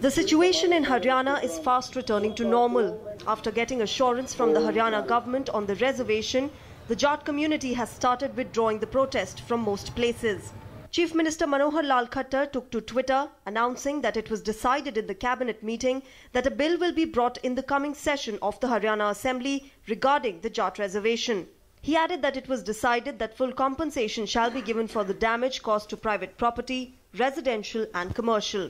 The situation in Haryana is fast returning to normal. After getting assurance from the Haryana government on the reservation, the Jat community has started withdrawing the protest from most places. Chief Minister Manohar Lal Khattar took to Twitter, announcing that it was decided in the cabinet meeting that a bill will be brought in the coming session of the Haryana Assembly regarding the Jat reservation. He added that it was decided that full compensation shall be given for the damage caused to private property, residential and commercial.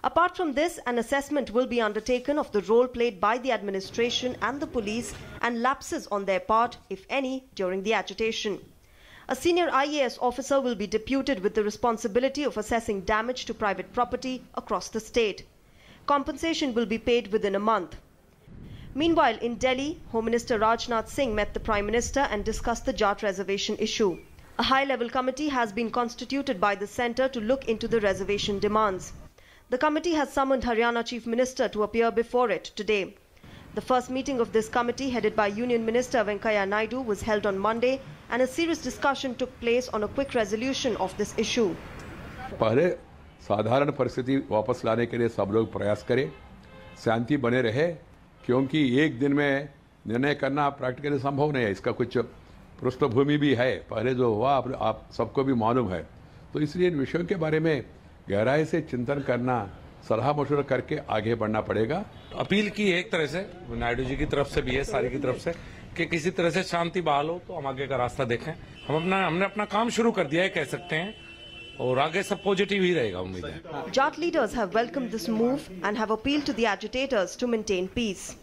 Apart from this, an assessment will be undertaken of the role played by the administration and the police and lapses on their part, if any, during the agitation. A senior IAS officer will be deputed with the responsibility of assessing damage to private property across the state. Compensation will be paid within a month. Meanwhile, in Delhi, Home Minister Rajnath Singh met the Prime Minister and discussed the Jat reservation issue. A high-level committee has been constituted by the centre to look into the reservation demands. The committee has summoned Haryana Chief Minister to appear before it today. The first meeting of this committee, headed by Union Minister Venkaiah Naidu, was held on Monday, and a serious discussion took place on a quick resolution of this issue. पहले साधारण परिस्थिति वापस लाने के लिए सब लोग प्रयास करें, शांति बने रहे, क्योंकि एक दिन में निर्णय करना प्रैक्टिकली संभव नहीं है। इसका कुछ पृष्ठभूमि भी है, पहले जो हुआ आप सबको भी मालूम है। तो इसलिए इन विषयों के बारे में गहराई से चिंतन करना, सलाह मशवरा करके आगे बढ़ना पड़ेगा। अपील की एक तरह से नायडू जी की तरफ से भी है, सारी की तरफ से, कि किसी तरह से शांति बहाल हो तो हम आगे का रास्ता देखें। हमने अपना काम शुरू कर दिया है, कह सकते हैं, और आगे सब पॉजिटिव ही रहेगा, उम्मीद है। Jat leaders have welcomed this move and have appealed to the agitators to maintain peace.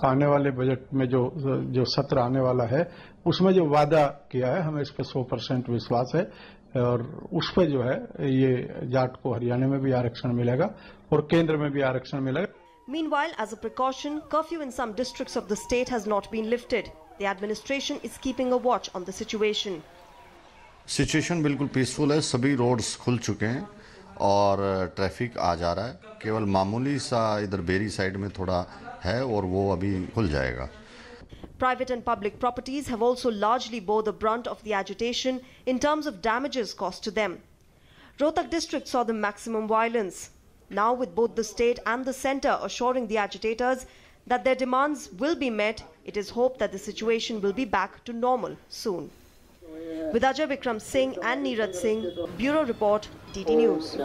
आने वाले बजट में जो सत्र आने वाला है, उसमें जो वादा किया है, हमें इस पर 100% विश्वास है, और उस पर जो है ये जाट को हरियाणा में भी आरक्षण मिलेगा और केंद्र में भी आरक्षण मिलेगा। Meanwhile, as a precaution, curfew in some districts of the state has not been lifted. The administration is keeping a watch on the situation. Situation बिल्कुल पीसफुल है, सभी रोड्स खुल चुके हैं और ट्रैफिक आ जा रहा है। केवल मामूली सा इधर बेरी साइड में थोड़ा है और वो अभी खुल जाएगा। Private and public properties have also largely bore the brunt of the agitation in terms of damages caused to them. Rohtak district saw the maximum violence. Now, with both the state and the centre assuring the agitators that their demands will be met, it is hoped that the situation will be back to normal soon. With Ajay Vikram Singh and Neeraj Singh, Bureau Report, DD News.